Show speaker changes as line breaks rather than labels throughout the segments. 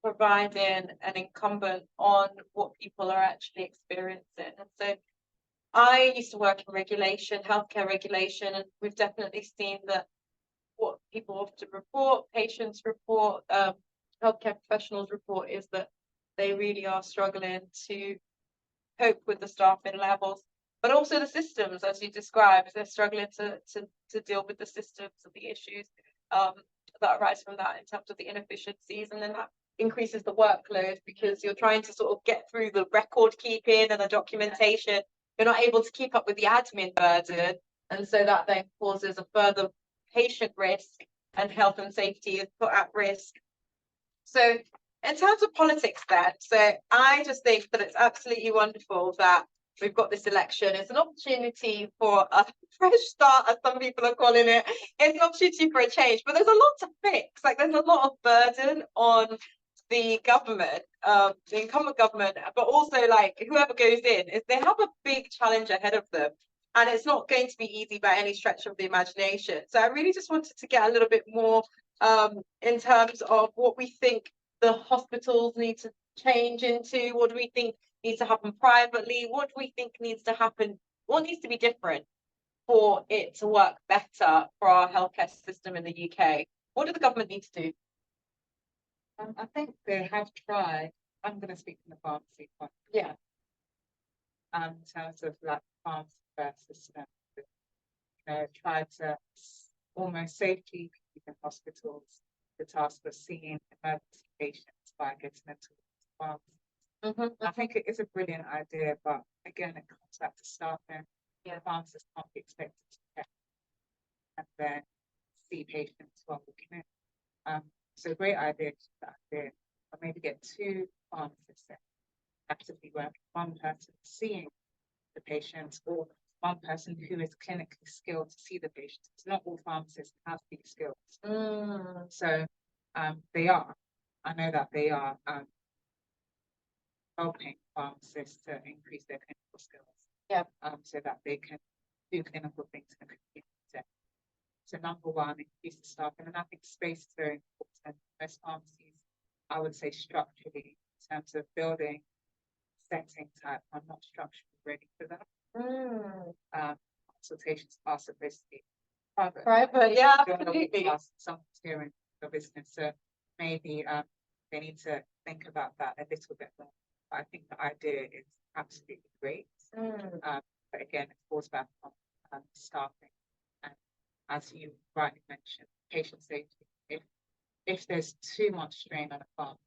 providing an incumbent on what people are actually experiencing. And so I used to work in regulation, healthcare regulation, and we've definitely seen that what people often report, patients report, healthcare professionals report, is that they really are struggling to cope with the staffing levels, but also the systems, as you described. They're struggling to deal with the systems and the issues that arise from that in terms of the inefficiencies, and then that increases the workload because you're trying to sort of get through the record keeping and the documentation. You're not able to keep up with the admin burden, and so that then causes a further patient risk, and health and safety is put at risk. So in terms of politics then, so I just think that it's absolutely wonderful that we've got this election. It's an opportunity for a fresh start, as some people are calling it. It's an opportunity for a change, but there's a lot to fix. Like, there's a lot of burden on the government, the incumbent government, but also like whoever goes in, is they have a big challenge ahead of them. And it's not going to be easy by any stretch of the imagination. So I really just wanted to get a little bit more in terms of what we think the hospitals need to change into. What do we think needs to happen privately? What do we think needs to happen? What needs to be different for it to work better for our healthcare system in the UK? What do the government need to do?
I think they have tried. I'm going to speak from the pharmacy point.
Yeah.
In terms of like pharmacy system, try to almost safely keep in hospitals the task of seeing emergency patients by getting them to the pharmacy. I think it is a brilliant idea, but again, it comes back to staffing. The pharmacists can't be expected to check and then see patients while looking in. So a great idea to that idea, or maybe get two pharmacists actively working, one person seeing the patients, or one person who is clinically skilled to see the patients. It's not all pharmacists have these skills. So they are. I know that they are helping pharmacists to increase their clinical skills. So that they can do clinical things in a community setting. So number one, increase the staffing, and I think space is very important. Most pharmacies, I would say structurally, in terms of building setting type, are not structurally ready for that. Consultations are supposed to be private, yeah, absolutely. Someone's here in the business, so maybe they need to think about that a little bit more. But I think the idea is absolutely great. But again, it falls back on staffing, and as you rightly mentioned, patient safety. If there's too much strain on a pharmacy,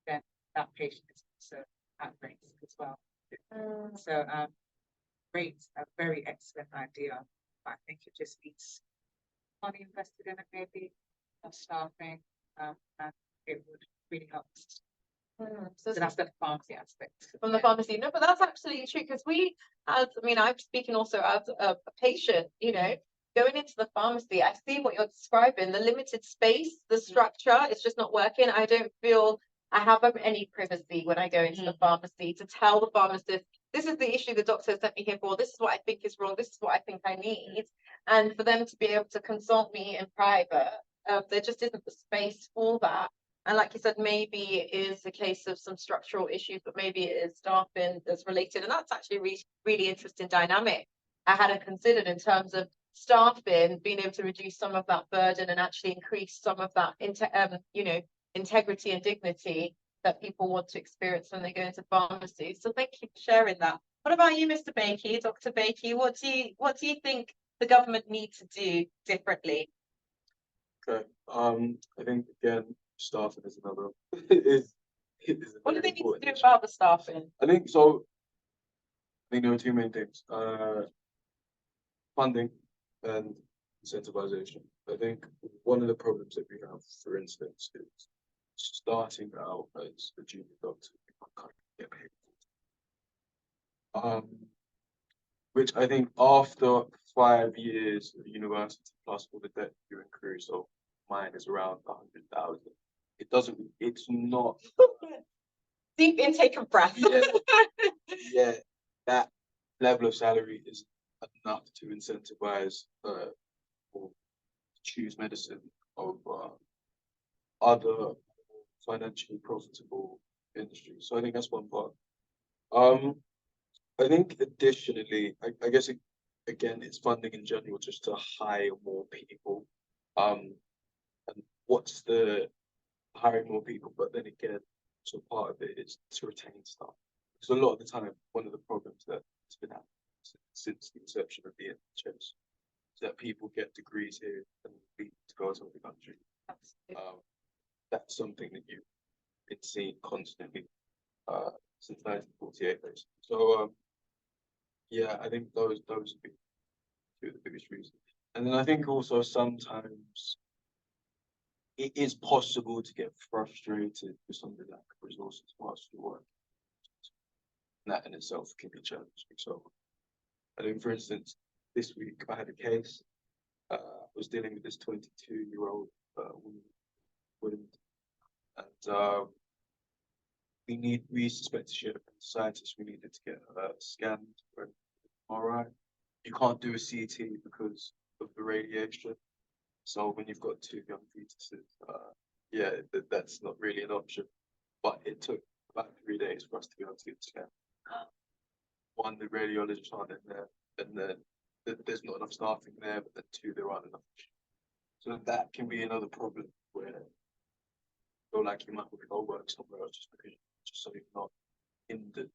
then that patient is also at risk as well. So great, a very excellent idea. But I think it just needs money invested in it, maybe, or staffing, and it would really help us. So that's the pharmacy aspect.
From the pharmacy, no, but that's absolutely true, because I'm speaking also as a patient, going into the pharmacy, I see what you're describing, the limited space, the structure, it's just not working. I don't feel I have any privacy when I go into the pharmacy to tell the pharmacist, this is the issue the doctor sent me here for, this is what I think is wrong, this is what I think I need. And for them to be able to consult me in private, there just isn't the space for that. And like you said, maybe it is a case of some structural issues, but maybe it is staffing that's related. And that's actually a really interesting dynamic I hadn't considered, in terms of staffing being able to reduce some of that burden and actually increase some of that integrity and dignity that people want to experience when they go into pharmacy. So thank you for sharing that. What about you, Mr. Bakey, Dr. Bakey? What do you think the government needs to do differently?
Okay. I think again, staffing is another.
What do they need to do about the staffing?
I think so. I think there are two main things: funding and incentivization. I think one of the problems that we have, for instance, is starting out as a junior doctor, you can't get paid. Which I think after 5 years of university plus all the debt you accrue, so mine is around 100,000. It doesn't. It's not.
Deep intake of breath.
Yeah, that level of salary is enough to incentivize or choose medicine over other financially profitable industry. So I think that's one part. Um, I think additionally, I guess again, it's funding in general just to hire more people. And what's the hiring more people? But then again, so part of it is to retain staff. Because a lot of the time, one of the problems that has been happening since the inception of the NHS is that people get degrees here and leave to go to other countries. That's something that you've been seeing constantly since 1948, basically. So yeah, I think those would be two of the biggest reasons. And then I think also sometimes it is possible to get frustrated with some of the lack of resources whilst you work. And that in itself can be challenging. So I think, for instance, this week I had a case. I was dealing with this 22-year-old woman, and we suspected she had appendicitis. We needed to get her scanned for an MRI. You can't do a CT because of the radiation. So when you've got two young fetuses, yeah, that's not really an option. But it took about 3 days for us to be able to get the scan. One, the radiologists aren't in there, and then there's not enough staffing there, but then two, there aren't enough. So that can be another problem where you feel like you might want to go work somewhere else just so you're not in the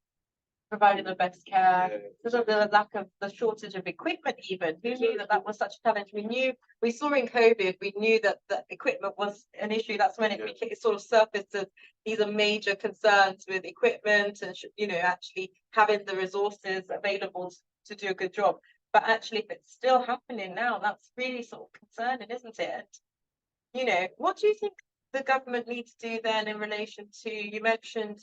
providing the best care,
Yeah.
because of the lack of the shortage of equipment even. Who knew that that was such a challenge? We saw in COVID, we knew that the equipment was an issue. That's when it sort of surfaced as these are major concerns with equipment and, actually having the resources available to do a good job. But actually, if it's still happening now, that's really sort of concerning, isn't it? What do you think the government needs to do then in relation to, you mentioned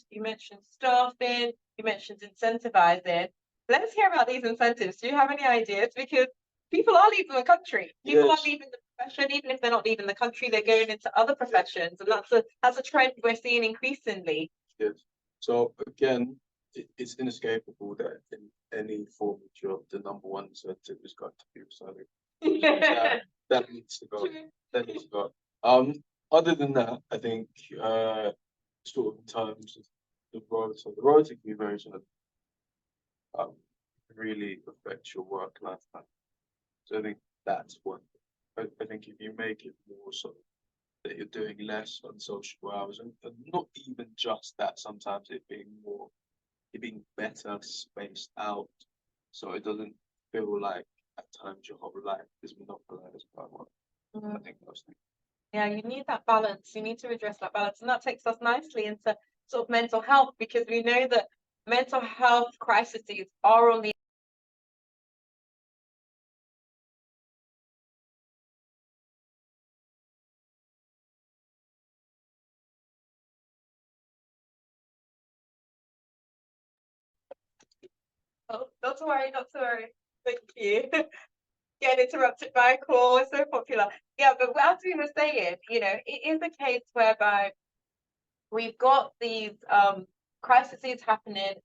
staffing, you mentioned incentivizing. Let's hear about these incentives. Do you have any ideas? Because people are leaving the country. People are leaving the profession, even if they're not leaving the country, they're going into other professions, and that's a trend we're seeing increasingly.
Yes. So again, it's inescapable that in any form of job, the number one incentive has got to be salary. That needs to go. That needs to go. Other than that, I think sort of in terms of the rota can be very sort of really affect your work-life balance. So I think that's one. I think if you make it more so that you're doing less unsociable hours, and not even just that, sometimes it being better spaced out, so it doesn't feel like at times your whole life is monopolized by one. I think those things.
Yeah, you need that balance. You need to address that balance. And that takes us nicely into sort of mental health, because we know that mental health crises are on the Oh, not to worry, not to worry. Thank you. Getting interrupted by a call is so popular. Yeah, but as we were saying, it is a case whereby we've got these crises happening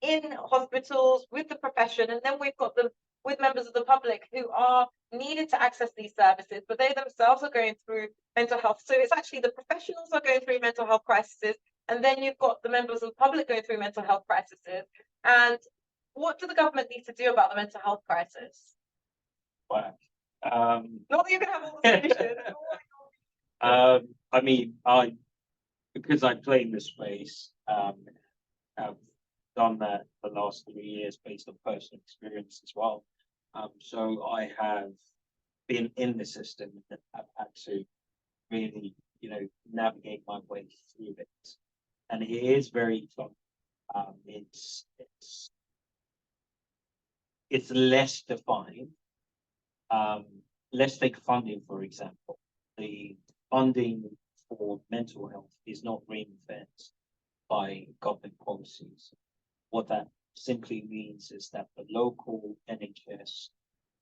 in hospitals with the profession, and then we've got them with members of the public who are needed to access these services, but they themselves are going through mental health. So it's actually the professionals are going through mental health crises, and then you've got the members of the public going through mental health crises. And what do the government need to do about the mental health crisis?
Well,
not that you're going to have all the solutions.
I mean, because I play in this space, have done that the last 3 years based on personal experience as well. So I have been in the system and I've had to really, navigate my way through it. And it is very fun. It's less defined. Let's take funding, for example. The funding for mental health is not ring-fenced by government policies. What that simply means is that the local NHS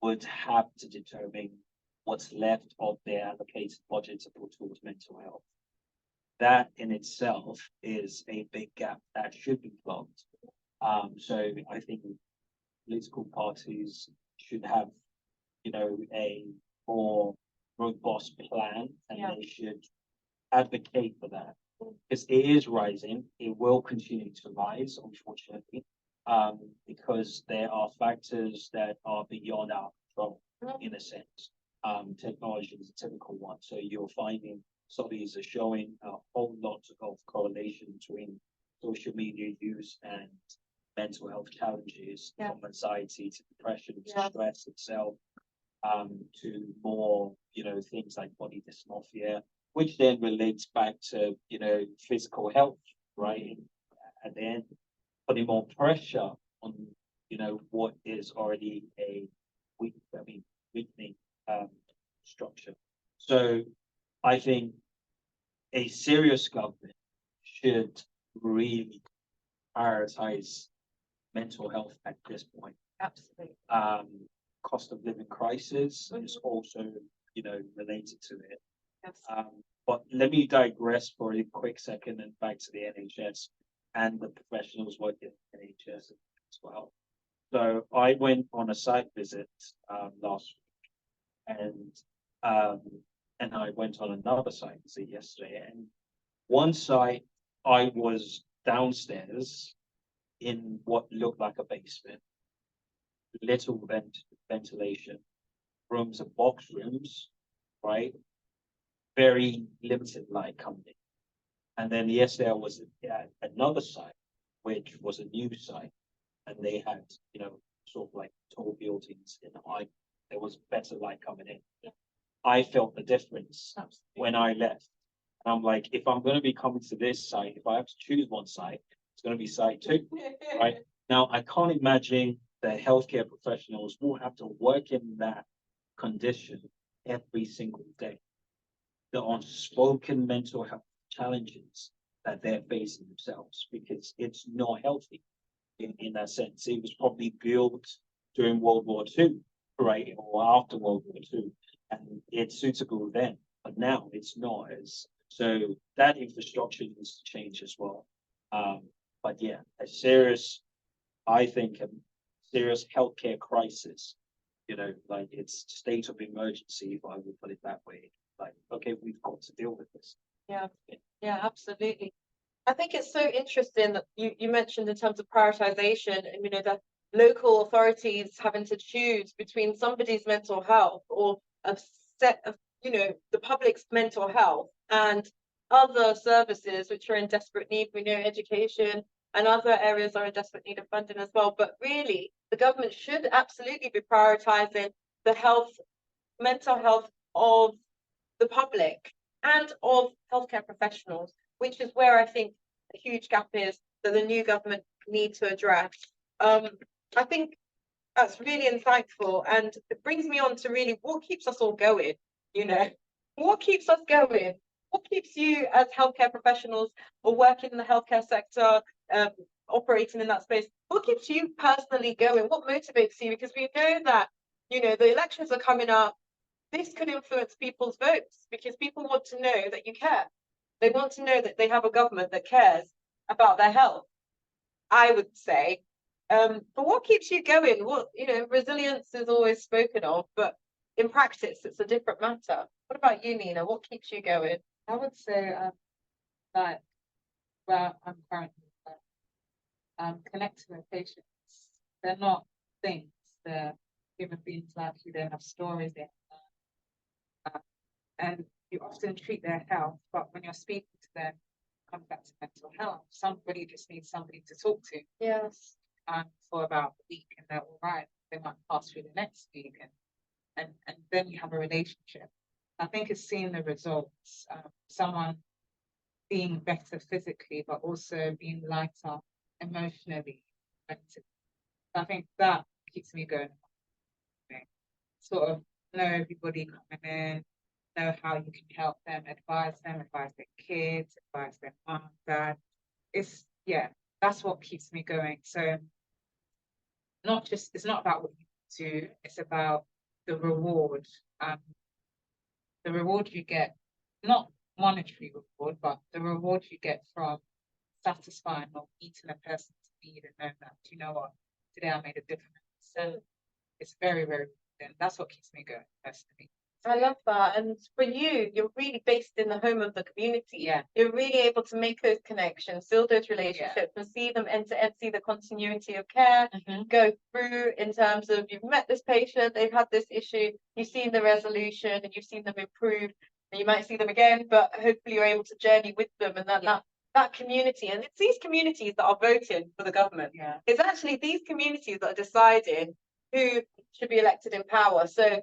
would have to determine what's left of their allocated budget to put towards mental health. That in itself is a big gap that should be plugged. So I think political parties should have, a more robust plan, and they should advocate for that because it is rising. It will continue to rise, unfortunately, because there are factors that are beyond our control in a sense. Technology is a typical one. So you're finding studies are showing a whole lot of correlation between social media use and mental health challenges, from anxiety to depression to stress itself, to more, things like body dysmorphia, which then relates back to, physical health, right? At the end, putting more pressure on, what is already a weakening structure. So I think a serious government should really prioritize mental health at this point.
Absolutely.
Cost of living crisis is also, related to it.
Yes.
But let me digress for a quick second and back to the NHS and the professionals working in NHS as well. So I went on a site visit last week, and I went on another site visit yesterday. And one site, I was downstairs in what looked like a basement, little ventilation, rooms are box rooms, right? Very limited light coming in. And then yesterday I was at another site, which was a new site, and they had, sort of like tall buildings in the height. There was better light coming in.
Yeah.
I felt the difference
Absolutely.
when I left. And I'm like, if I'm going to be coming to this site, if I have to choose one site, it's going to be site 2, right? Now, I can't imagine the healthcare professionals will have to work in that condition every single day. The unspoken mental health challenges that they're facing themselves, because it's not healthy in that sense. It was probably built during World War II, right, or after World War II, and it's suitable then, but now it's not as. So that infrastructure needs to change as well. But yeah, I think a serious healthcare crisis, like it's state of emergency, if I would put it that way. Like, okay, we've got to deal with this.
Yeah, absolutely. I think it's so interesting that you mentioned in terms of prioritization, and the local authorities having to choose between somebody's mental health or a set of, the public's mental health and other services which are in desperate need. We know education and other areas are in desperate need of funding as well. But really, the government should absolutely be prioritizing the mental health of the public and of healthcare professionals, which is where I think a huge gap is that the new government need to address. I think that's really insightful, and it brings me on to really what keeps us all going, what keeps us going? What keeps you as healthcare professionals or working in the healthcare sector, operating in that space? What keeps you personally going? What motivates you? Because we know that, the elections are coming up. This could influence people's votes because people want to know that you care. They want to know that they have a government that cares about their health, I would say. But what keeps you going? Resilience is always spoken of, but in practice, it's a different matter. What about you, Nina? What keeps you going?
I would say that where I'm currently connecting with patients. They're not things. They're human beings like you. They have stories. And you often treat their health, but when you're speaking to them, it comes back to mental health. Somebody just needs somebody to talk to.
Yes.
For about a week, and they're all right. They might pass through the next week, and then you have a relationship. I think it's seeing the results. Someone being better physically, but also being lighter emotionally, mentally. I think that keeps me going. Sort of know everybody coming in, know how you can help them, advise their kids, advise their mom, dad. That's what keeps me going. So it's not about what you do, it's about the reward. The reward you get, not monetary reward, but the reward you get from satisfying or meeting a person's need and knowing that, you know what, today I made a difference. And it's very, very, and that's what keeps me going personally.
I love that. And for you, you're really based in the home of the community.
Yeah.
You're really able to make those connections, build those relationships, and see them end to end, see the continuity of care go through in terms of you've met this patient, they've had this issue, you've seen the resolution, and you've seen them improve. And you might see them again, but hopefully you're able to journey with them, and that community. And it's these communities that are voting for the government.
Yeah.
It's actually these communities that are deciding who should be elected in power. So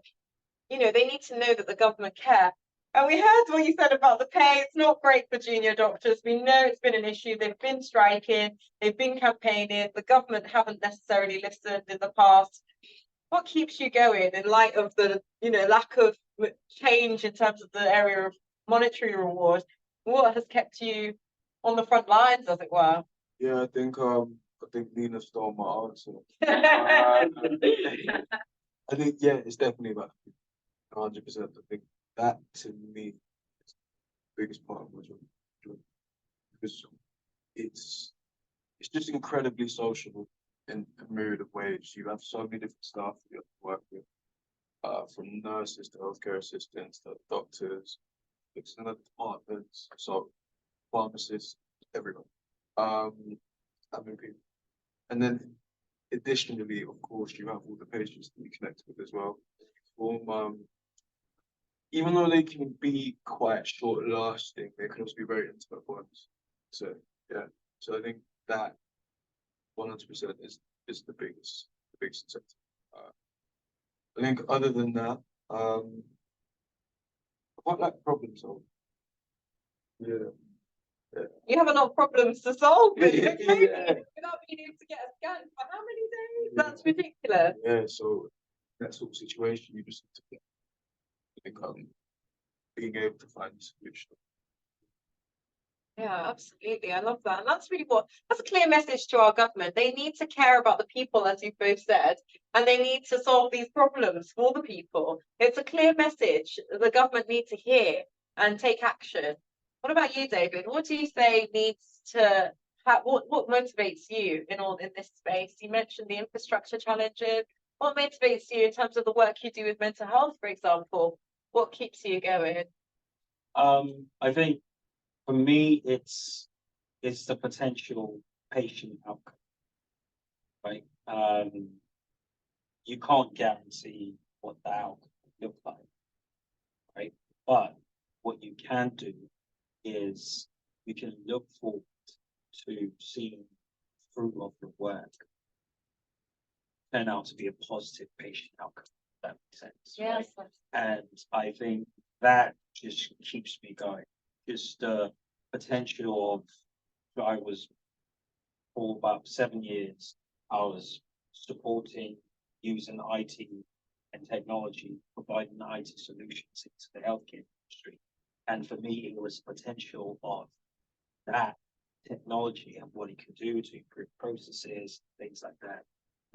they need to know that the government care. And we heard what you said about the pay. It's not great for junior doctors. We know it's been an issue. They've been striking, they've been campaigning. The government haven't necessarily listened in the past. What keeps you going in light of the, lack of change in terms of the area of monetary reward? What has kept you on the front lines, as it were?
Yeah, I think Nina stole my answer. I think it's definitely about 100%. I think that to me is the biggest part of my job because it's just incredibly sociable in a myriad of ways. You have so many different staff you have to work with, from nurses to healthcare assistants to doctors, external departments, so pharmacists, everyone. Admin people. And then additionally, of course, you have all the patients that you connect with as well. Even though they can be quite short lasting, they can also be very intimate ones. So yeah, so I think that 100% is the biggest incentive. I think other than that, I quite like problem solving. Yeah.
You have a lot of problems to solve
Yeah.
without being able to get a scan for how many days? That's ridiculous.
Yeah, so that sort of situation, you just need to become being able to find a solution.
Yeah, absolutely. I love that. And that's a clear message to our government. They need to care about the people, as you've both said, and they need to solve these problems for the people. It's a clear message the government need to hear and take action. What about you, David? What do you say needs to what motivates you in this space? You mentioned the infrastructure challenges. What motivates you in terms of the work you do with mental health, for example? What keeps you going?
I think for me, it's the potential patient outcome, right? You can't guarantee what the outcome will look like, right? But what you can do is you can look forward to seeing fruit of the work turn out to be a positive patient outcome. If that makes sense.
Yes.
Right? And I think that just keeps me going. Just the potential of, I was for about 7 years, I was supporting using IT and technology, providing IT solutions into the healthcare industry. And for me, it was potential of that technology and what it can do to improve processes, things like that.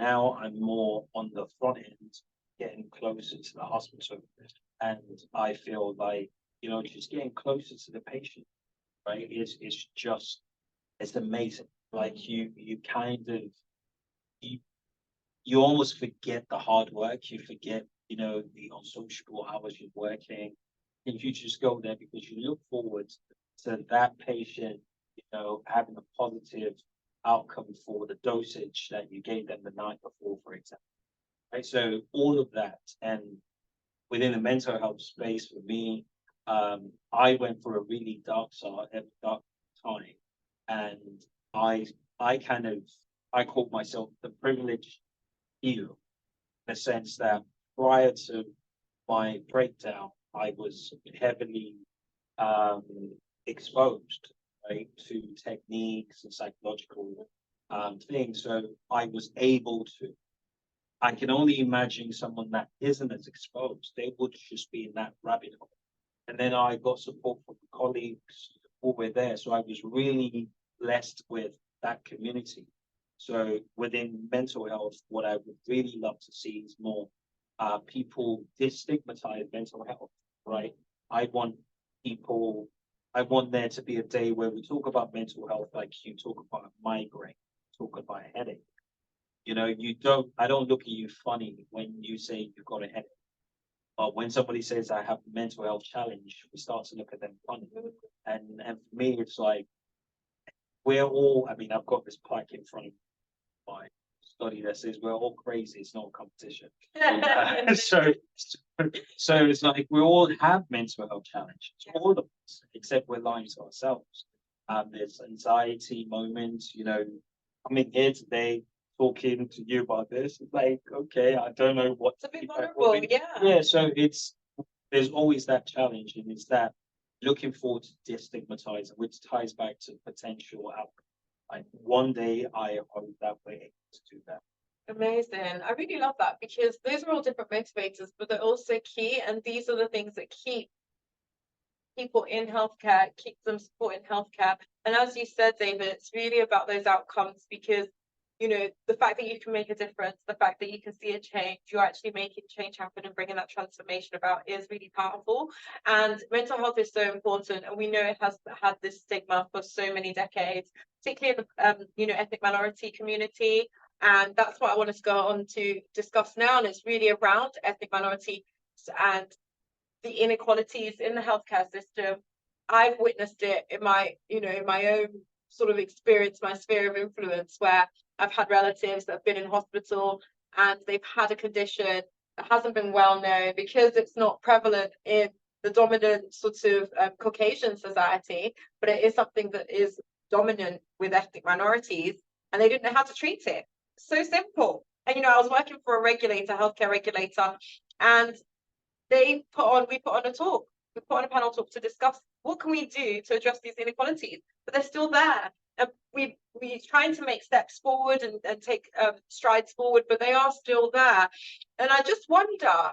Now I'm more on the front end, getting closer to the hospital. And I feel like, just getting closer to the patient, right? It's amazing. Like you kind of, you almost forget the hard work. You forget, the unsociable hours you're working. And you just go there because you look forward to that patient, having a positive outcome for the dosage that you gave them the night before, for example. Right. So all of that, and within the mental health space for me, I went through a really dark time, and I called myself the privileged healer, in the sense that prior to my breakdown, I was heavily exposed, right, to techniques and psychological things. So I was able to. I can only imagine someone that isn't as exposed, they would just be in that rabbit hole. And then I got support from colleagues who were there. So I was really blessed with that community. So within mental health, what I would really love to see is more people destigmatize mental health, right? I want there to be a day where we talk about mental health like you talk about a migraine, talk about a headache. I don't look at you funny when you say you've got a headache. But when somebody says I have a mental health challenge, we start to look at them funny. And for me, it's like we're all. I mean, I've got this plaque in front of my study that says we're all crazy. It's not a competition. So it's like we all have mental health challenges, all of us, except we're lying to ourselves. There's anxiety moments, coming here today talking to you about this. It's like, okay, I don't know what
It's a bit
to
vulnerable, yeah.
Yeah, so there's always that challenge, and it's that looking forward to destigmatizing, which ties back to potential outcome. Like one day I hope that we're able to do that.
Amazing. I really love that because those are all different motivators, but they're also key. And these are the things that keep people in healthcare, keep them supporting healthcare. And as you said, David, it's really about those outcomes because, the fact that you can make a difference, the fact that you can see a change, you're actually making change happen and bringing that transformation about is really powerful. And mental health is so important. And we know it has had this stigma for so many decades, particularly in the, ethnic minority community. And that's what I want to go on to discuss now. And it's really around ethnic minorities and the inequalities in the healthcare system. I've witnessed it in my own sort of experience, my sphere of influence, where I've had relatives that have been in hospital and they've had a condition that hasn't been well known because it's not prevalent in the dominant sort of Caucasian society, but it is something that is dominant with ethnic minorities, and they didn't know how to treat it. So simple. And I was working for a regulator, healthcare regulator, and we put on a panel talk to discuss what can we do to address these inequalities, but they're still there. And we're trying to make steps forward and take strides forward, but they are still there. And I just wonder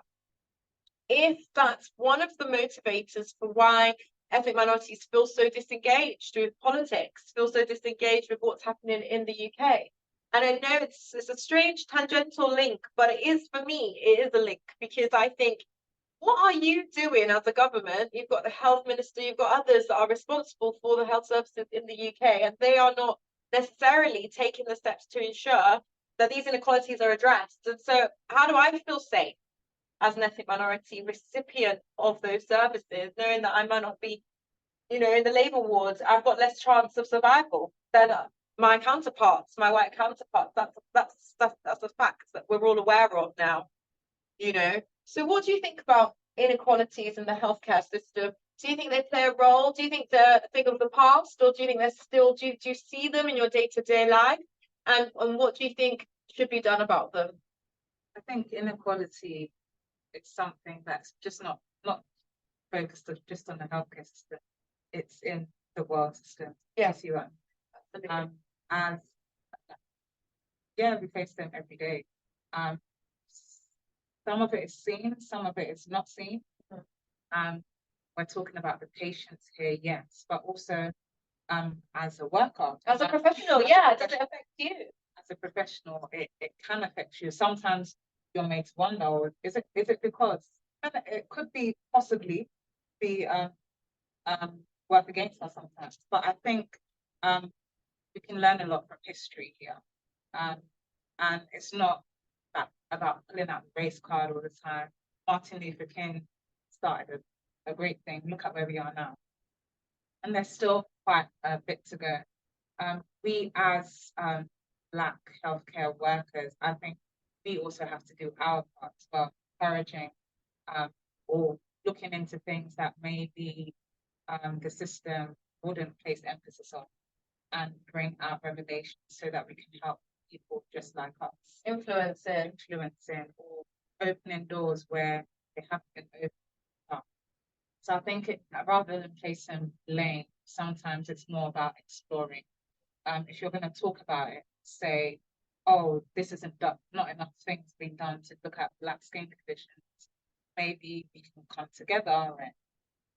if that's one of the motivators for why ethnic minorities feel so disengaged with politics, feel so disengaged with what's happening in the UK. And I know it's a strange tangential link, but for me, it is a link because I think, what are you doing as a government? You've got the health minister, you've got others that are responsible for the health services in the UK, and they are not necessarily taking the steps to ensure that these inequalities are addressed. And so how do I feel safe as an ethnic minority recipient of those services, knowing that I might not be, in the labour wards, I've got less chance of survival than my counterparts, my white counterparts. That's a fact that we're all aware of now, So what do you think about inequalities in the healthcare system? Do you think they play a role? Do you think they're a thing of the past, or do you think they're still, do you see them in your day-to-day life? And what do you think should be done about them?
I think inequality is something that's just not focused just on the healthcare system. It's in the world system.
Yeah.
You see what and we face them every day. Some of it is seen, some of it is not seen. We're talking about the patients here, yes, but also as a worker.
As a professional, yeah, does it affect you?
As a professional, it can affect you. Sometimes you're made to wonder, or is it because it could be possibly work against us sometimes. But I think we can learn a lot from history here. And it's not about pulling out the race card all the time. Martin Luther King started a great thing. Look at where we are now. And there's still quite a bit to go. We as Black healthcare workers, I think we also have to do our part as well, encouraging or looking into things that maybe the system wouldn't place emphasis on, and bring out revelations so that we can help people just like us.
Influencing
or opening doors where they haven't been opened up. So I think rather than placing blame, sometimes it's more about exploring. If you're going to talk about it, say, oh, this isn't done, not enough things being done to look at Black skin conditions. Maybe we can come together and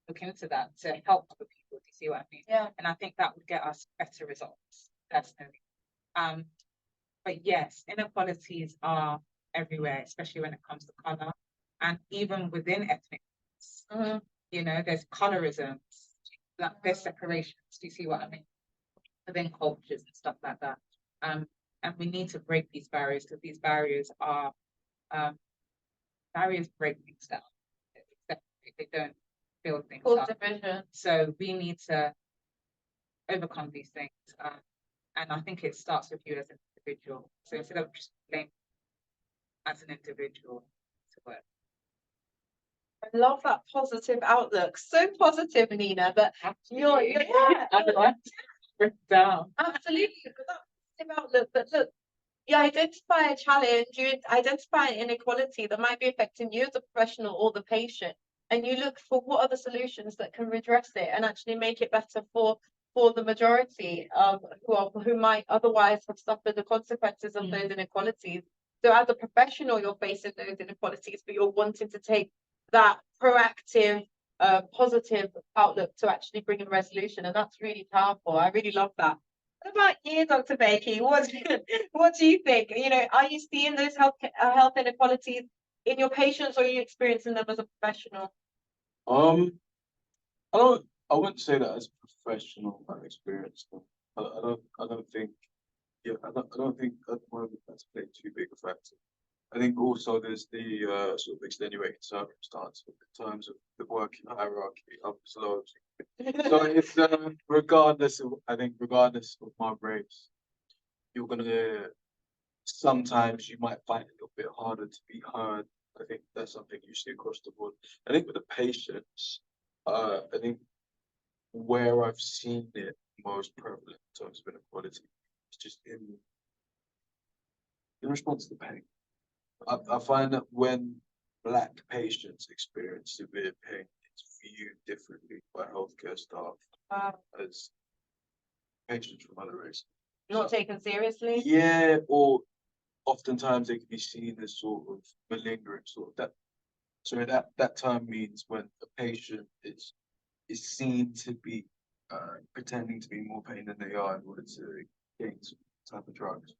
look into that to help other people. Do you see what I mean?
Yeah.
And I think that would get us better results, personally. But yes, inequalities are everywhere, especially when it comes to colour, and even within ethnic groups. There's colorism, there's separations. Do you see what I mean? Within cultures and stuff like that. And we need to break these barriers, because these barriers are barriers break things down. they don't build things
Full
up.
division.
So we need to overcome these things. And I think it starts with you as an individual. So instead of just blaming as an individual to work.
I love that positive outlook. So positive, Nina, but you're yeah,
I'd like to break down.
absolutely with that positive outlook. But look, you identify a challenge, you identify an inequality that might be affecting you as a professional or the patient, and you look for what are the solutions that can redress it and actually make it better for the majority who might otherwise have suffered the consequences of those inequalities. So as a professional, you're facing those inequalities, but you're wanting to take that proactive, positive outlook to actually bring a resolution, and that's really powerful. I really love that. What about you, Dr. Bakey? What do you think? You know, are you seeing those health inequalities in your patients, or are you experiencing them as a professional?
I wouldn't say that as a professional I've experienced them. I don't think, yeah, I don't think at the moment that's played too big a factor. I think also there's the sort of extenuating circumstance in terms of the working hierarchy of slow. So it's regardless of, I think regardless of my race, you're gonna sometimes you might find it a little bit harder to be heard. I think that's something you see across the board. I think with the patients, I think where I've seen it most prevalent in terms of inequality is just in response to pain. I find that when Black patients experience severe pain, it's viewed differently by healthcare staff as patients from other races.
Not taken seriously?
Yeah, or oftentimes they can be seen as sort of malingering, sort of that. So that term means when a patient is seen to be pretending to be more pain than they are in order to gain some type of drugs.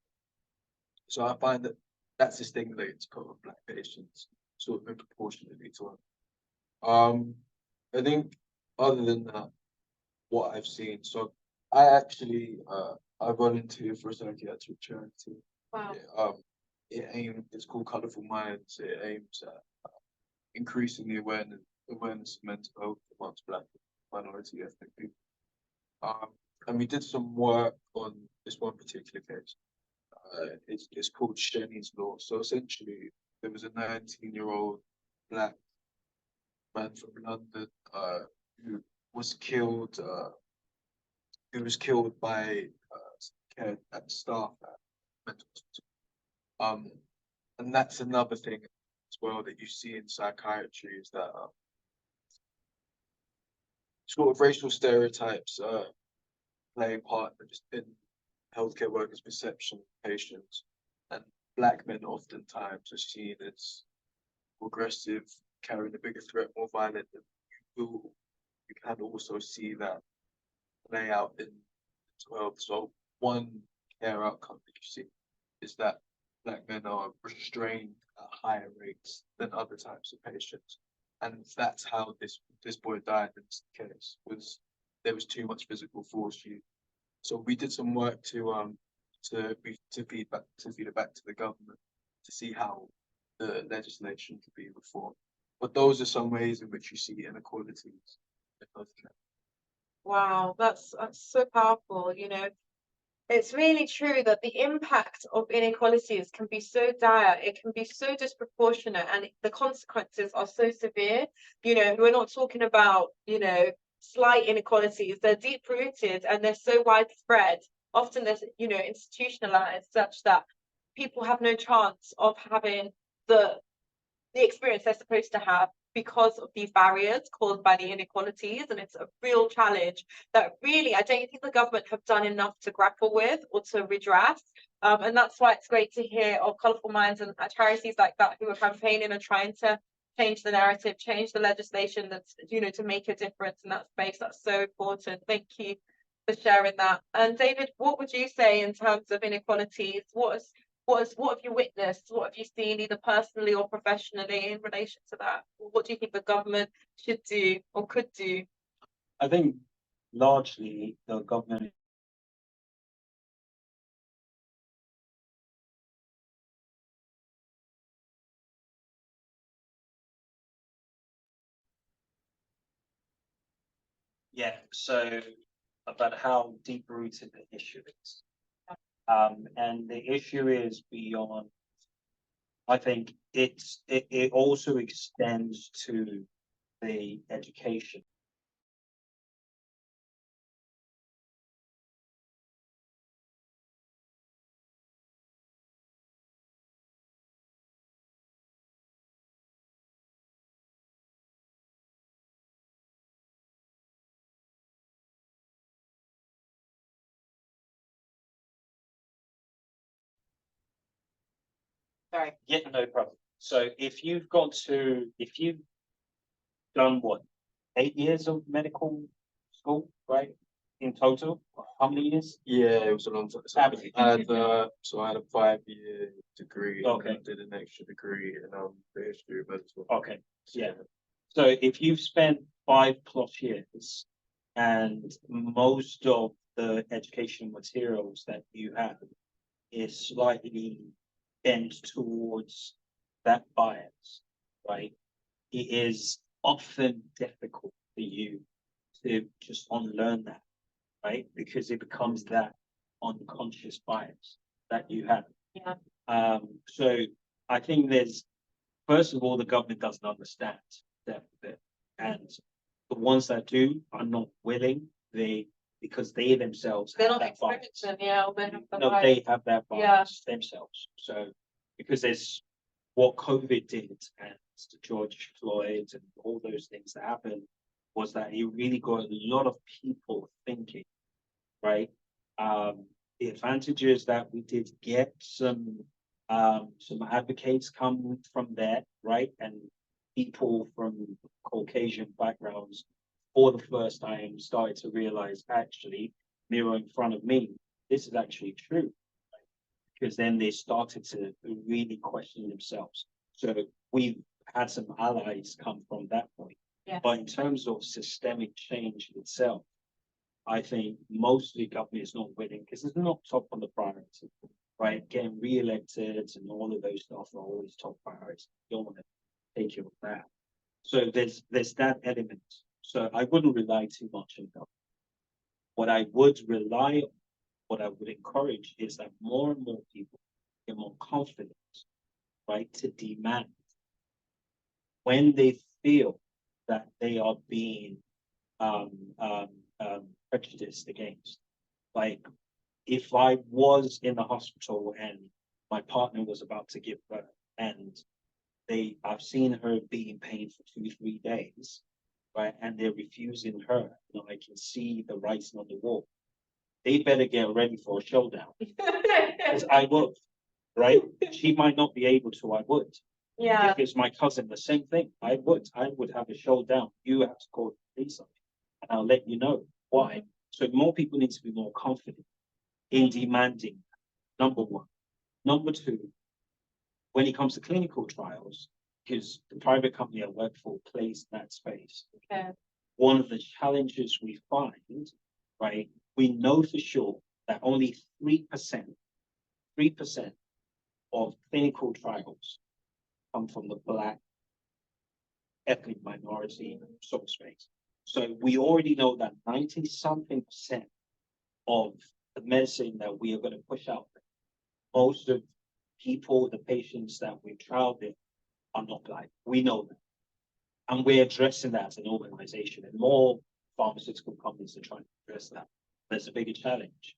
So I find that that's a stigma to put on Black patients, sort of proportionately to them. I think other than that, what I've seen, so I actually I volunteer for a psychiatric charity.
Wow.
It's called Colourful Minds. It aims at increasing the awareness of mental health amongst Black minority ethnic people. And we did some work on this one particular case. It's called Shenny's Law. So essentially, there was a 19-year-old Black man from London who was killed. Who was killed by care at staff at mental hospital. And that's another thing as well that you see in psychiatry is that sort of racial stereotypes play a part in healthcare workers' perception of patients, and Black men oftentimes are seen as aggressive, carrying a bigger threat, more violent than you. You can also see that play out in mental health. So one care outcome that you see is that Black men are restrained at higher rates than other types of patients, and that's how this boy died in this case. Was there was too much physical force used. So we did some work to feed it back to the government to see how the legislation could be reformed. But those are some ways in which you see inequalities in healthcare.
Wow, that's so powerful. You know, it's really true that the impact of inequalities can be so dire, it can be so disproportionate, and the consequences are so severe. You know, we're not talking about, you know, slight inequalities, they're deep rooted and they're so widespread. Often they're, you know, institutionalized such that people have no chance of having the experience they're supposed to have because of these barriers caused by the inequalities. And it's a real challenge that really I don't think the government have done enough to grapple with or to redress. And that's why it's great to hear of Colourful Minds and charities like that who are campaigning and trying to change the narrative, change the legislation that's, you know, to make a difference in that space. That's so important. Thank you for sharing that. And David, what would you say in terms of inequalities? What have you witnessed? What have you seen either personally or professionally in relation to that? What do you think the government should do or could do?
I think largely the government Yeah, so about how deep rooted the issue is. And the issue is beyond, I think it also extends to the education.
Sorry.
Yeah, no problem. So if you've done what, 8 years of medical school, right? In total, how many years?
Yeah, it was a long time. So
Average.
I had a 5-year degree. And
Okay.
I did an extra degree in the history of medicine.
Okay, yeah. So if you've spent 5+ years and most of the educational materials that you have is slightly bent towards that bias, right? It is often difficult for you to just unlearn that, right? Because it becomes that unconscious bias that you have.
Yeah.
So I think first of all, the government doesn't understand that, and the ones that do are not willing. Because they themselves
They're
have
not
that bias.
experiencing, yeah, or they have the
No,
bias.
they have that
Yeah.
bias themselves. So because there's what COVID did and George Floyd and all those things that happened was that it really got a lot of people thinking, right? The advantages that we did get some advocates come from there, right? And people from Caucasian backgrounds for the first time started to realize actually mirror in front of me, this is actually true. Because then they started to really question themselves. So we've had some allies come from that point.
Yeah.
But in terms of systemic change itself, I think mostly government is not willing because it's not top on the priority, right? Getting re-elected and all of those stuff are always top priorities. You don't want to take care of that. So there's that element. So I wouldn't rely too much on government. What I would encourage is that more and more people get more confident, right, to demand when they feel that they are being um, um, prejudiced against. Like if I was in the hospital and my partner was about to give birth and I've seen her be in pain for 2-3 days, right, and they're refusing her, I can see the writing on the wall. They better get ready for a showdown. Because I would, right? She might not be able to, I would.
Yeah.
If it's my cousin, the same thing. I would have a showdown. You have to call the police on me, and I'll let you know why. So more people need to be more confident in demanding, number one. Number two, when it comes to clinical trials, because the private company I work for plays in that space.
Okay.
One of the challenges we find, right, we know for sure that only 3% of clinical trials come from the Black ethnic minority sort of space. So we already know that 90-something% of the medicine that we are going to push out, most of the patients that we've trialed in are not Black. We know that. And we're addressing that as an organization, and more pharmaceutical companies are trying to address that. There's a bigger challenge.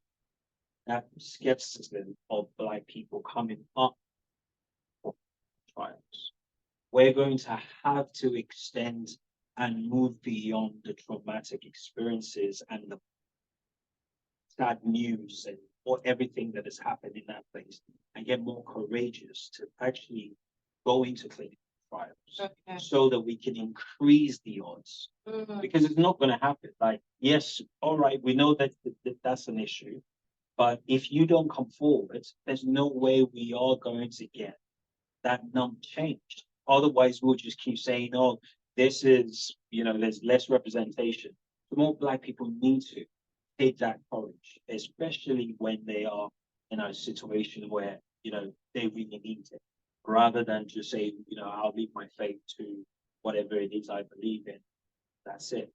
That skepticism of Black people coming up for trials. We're going to have to extend and move beyond the traumatic experiences and the sad news and everything that has happened in that place and get more courageous to actually go into clinical trials so that we can increase the odds. Because it's not going to happen. Like, yes, all right, we know that that's an issue, but if you don't come forward, there's no way we are going to get that number changed. Otherwise, we'll just keep saying, oh, this is, there's less representation. The more Black people need to take that courage, especially when they are in a situation where, they really need it, rather than just say, I'll leave my faith to whatever it is I believe in. That's it.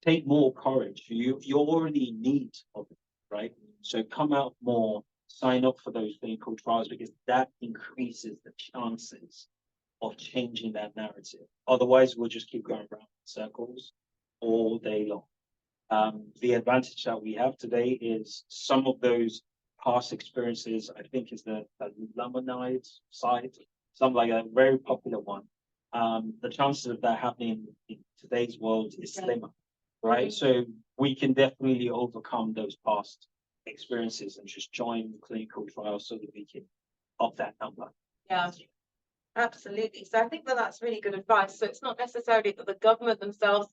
take more courage. You're already in need of it, right? So come out more, sign up for those clinical trials, because that increases the chances of changing that narrative. Otherwise, we'll just keep going around in circles all day long. The advantage that we have today is some of those past experiences, I think, is the Lamanide site, something like a very popular one. The chances of that happening in today's world is slimmer, right? So we can definitely overcome those past experiences and just join clinical trials so that we can up that number.
Yeah, absolutely. So I think that that's really good advice. So it's not necessarily that the government themselves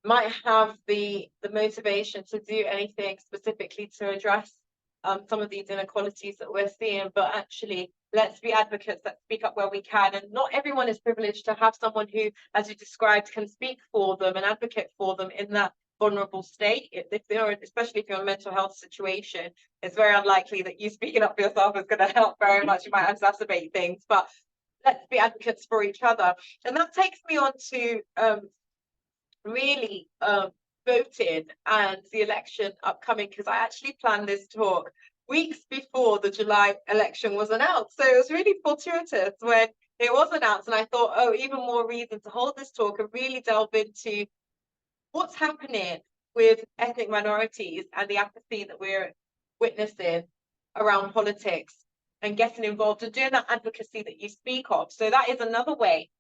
might have the motivation to do anything specifically to address some of these inequalities that we're seeing, but actually let's be advocates, let's speak up where we can. And not everyone is privileged to have someone who, as you described, can speak for them and advocate for them in that vulnerable state. If they're, especially if you're in a mental health situation, it's very unlikely that you speaking up for yourself is going to help very much. You might exacerbate things, but let's be advocates for each other. And that takes me on to really voting and the election upcoming, because I actually planned this talk weeks before the July election was announced. So it was really fortuitous when it was announced, and I thought, oh, even more reason to hold this talk and really delve into what's happening with ethnic minorities and the apathy that we're witnessing around politics and getting involved and doing that advocacy that you speak of. So that is another way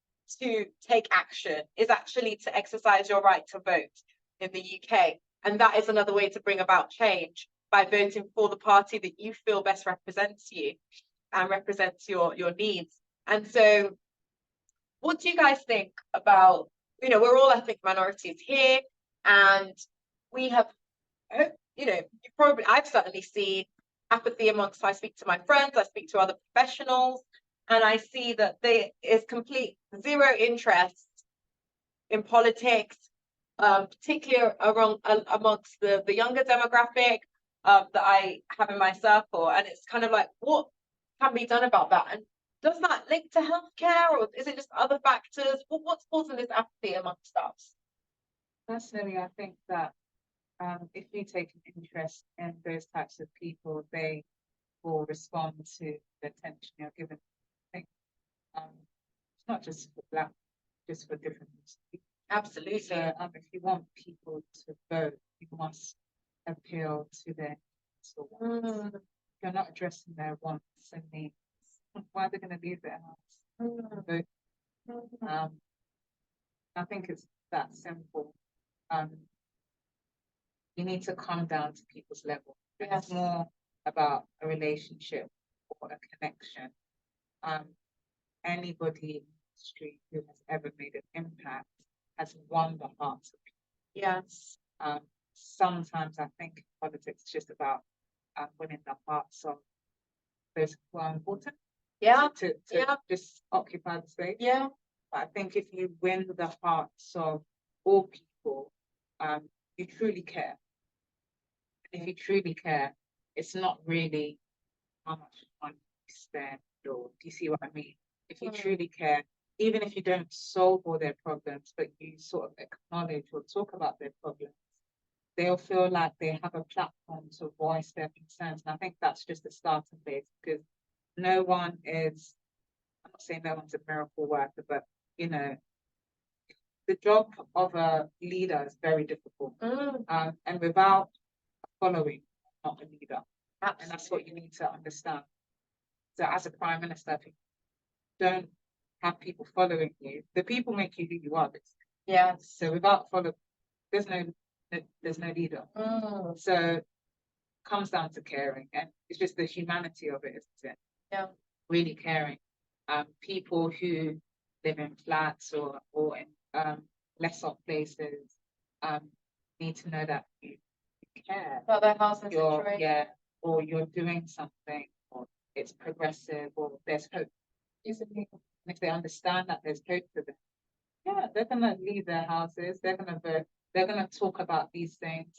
to take action, is actually to exercise your right to vote in the UK. And that is another way to bring about change, by voting for the party that you feel best represents you and represents your needs. And so what do you guys think about, we're all ethnic minorities here, and we have, I've certainly seen apathy amongst, I speak to my friends, I speak to other professionals, and I see that there is complete zero interest in politics, particularly amongst the younger demographic that I have in my circle. And it's kind of like, what can be done about that? And does that link to healthcare, or is it just other factors? What's causing this apathy amongst us?
Personally, I think that if you take an interest in those types of people, they will respond to the attention you're given. I think it's not just for Black, just for different people.
Absolutely.
So if you want people to vote, you must appeal to their needs. If you're not addressing their wants and needs, why are they going to leave their house? Vote. I think it's that simple. You need to come down to people's level. It's more about a relationship or a connection. Anybody in the street who has ever made an impact has won the hearts of people.
Yes.
Sometimes I think politics is just about winning the hearts of those who are important.
Yeah.
To just occupy the space.
Yeah.
But I think if you win the hearts of all people, you truly care. And if you truly care, it's not really how much money you spend, or do you see what I mean? If you truly care, even if you don't solve all their problems, but you sort of acknowledge or talk about their problems, they'll feel like they have a platform to voice their concerns. And I think that's just the starting place, because no one is, I'm not saying no one's a miracle worker, but the job of a leader is very difficult. And without following, not a leader. Absolutely. And that's what you need to understand. So as a prime minister, if you don't have people following you, the people make you who you are.
Yeah.
So without following, there's no leader. So it comes down to caring, and it's just the humanity of it, isn't it?
Yeah. Really
caring. People who live in flats or in less off places need to know that you care
about their house and situation.
Yeah, or you're doing something, or it's progressive, or there's hope. And if they understand that there's hope for them, yeah, they're gonna leave their houses, they're gonna vote, they're gonna talk about these things,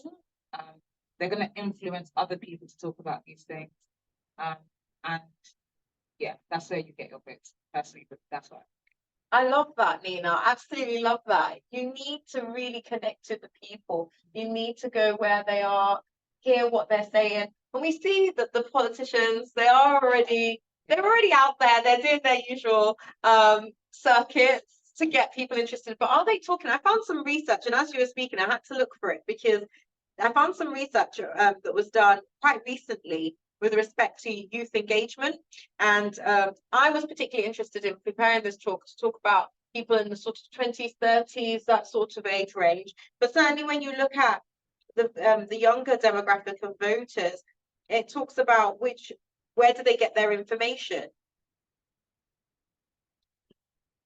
they're gonna influence other people to talk about these things. And yeah, that's where you get your votes. Personally, but that's what.
I love that, Nina. Absolutely love that. You need to really connect to the people. You need to go where they are, hear what they're saying. And we see that the politicians, they're already out there. They're doing their usual circuits to get people interested. But are they talking? I found some research, and as you were speaking, I had to look for it because I found some research that was done quite recently with respect to youth engagement. And I was particularly interested in preparing this talk to talk about people in the sort of 20s, 30s, that sort of age range. But certainly when you look at the younger demographic of voters, it talks about where do they get their information.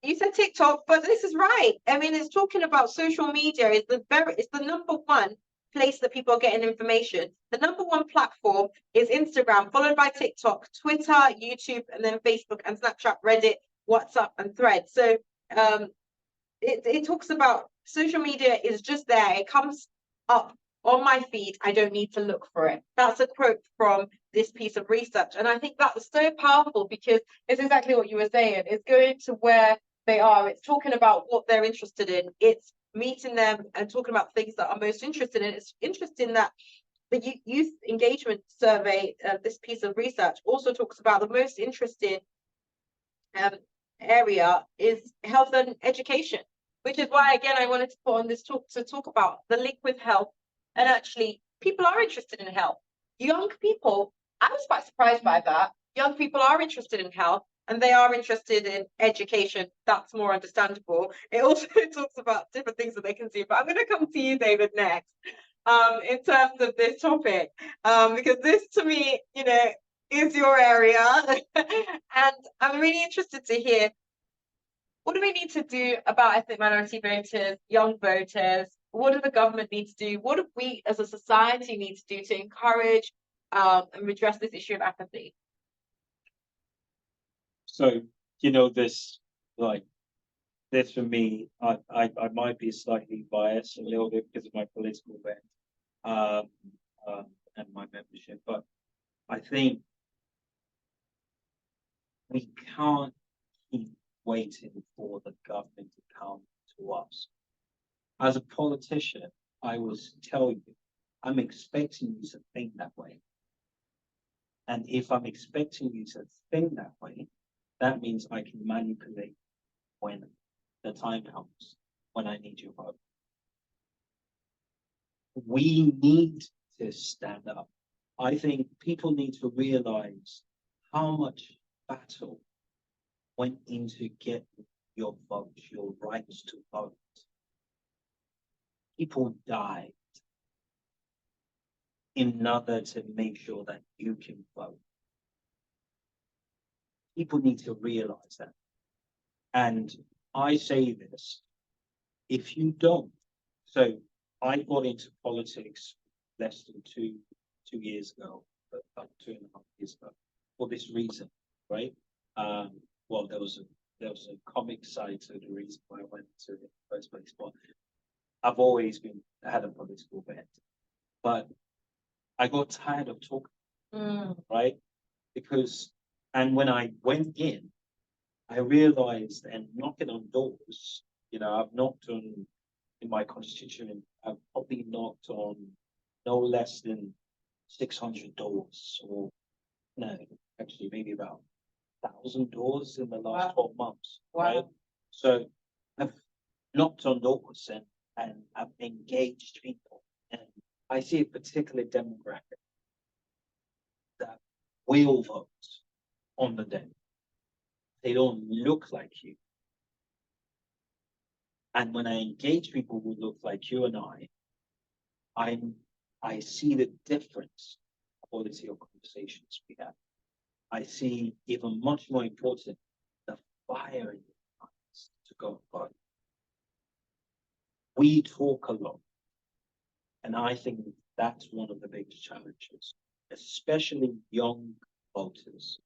You said TikTok, but this is right. I mean, it's talking about social media is it's the number one place that people are getting information. The number one platform is Instagram, followed by TikTok, Twitter, YouTube, and then Facebook and Snapchat, Reddit, WhatsApp, and Thread. So it talks about social media is just there. It comes up on my feed. I don't need to look for it. That's a quote from this piece of research. And I think that's so powerful because it's exactly what you were saying. It's going to where they are. It's talking about what they're interested in. It's meeting them and talking about things that are most interested in. It's interesting that the youth engagement survey, this piece of research, also talks about the most interesting area is health and education, which is why, again, I wanted to put on this talk to talk about the link with health. And actually, people are interested in health. Young people, I was quite surprised by that. Young people are interested in health and they are interested in education. That's more understandable. It also talks about different things that they can do. But I'm going to come to you, David, next in terms of this topic, because this, to me, is your area. And I'm really interested to hear, what do we need to do about ethnic minority voters, young voters? What do the government need to do? What do we as a society need to do to encourage and redress this issue of apathy?
So, this for me, I might be slightly biased a little bit because of my political bent and my membership, but I think we can't keep waiting for the government to come to us. As a politician, I will tell you, I'm expecting you to think that way. And if I'm expecting you to think that way, that means I can manipulate when the time comes, when I need your vote. We need to stand up. I think people need to realize how much battle went into getting your vote, your rights to vote. People died in order to make sure that you can vote. People need to realize that. And I say this, if you don't, so I got into politics less than two years ago, about 2.5 years ago, for this reason, right? Well, there was a comic side to the reason why I went to it in the first place, but I've always had a political bent. But I got tired of talking, right? And when I went in, I realized, and knocking on doors, I've knocked on, in my constitution, I've probably knocked on no less than 600 doors, or no, actually maybe about 1,000 doors in the last 12 months, right? So I've knocked on doors and I've engaged people, and I see a particular demographic that will vote on the day. They don't look like you. And when I engage people who look like you and I see the difference quality of conversations we have. I see, even much more important, the fire in your eyes to go vote. We talk a lot, and I think that's one of the biggest challenges, especially young voters.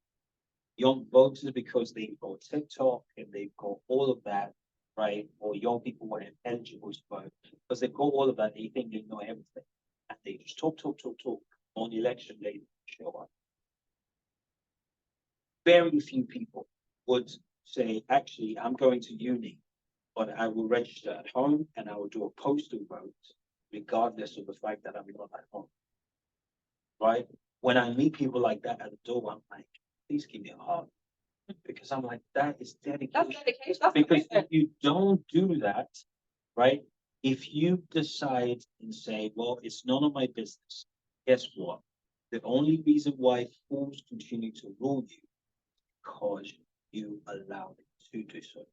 Young voters, because they've got TikTok and they've got all of that, right? Or young people who are eligible to vote, because they've got all of that, they think they know everything. And they just talk on election day, show up. Very few people would say, actually, I'm going to uni, but I will register at home and I will do a postal vote, regardless of the fact that I'm not at home. Right? When I meet people like that at the door, I'm like, please give me a hug. Because I'm like, that is dedication.
That's dedication. That's
Because
commitment.
if you don't do that, right? If you decide and say, well, it's none of my business, guess what? The only reason why fools continue to rule you because you allow them to do so.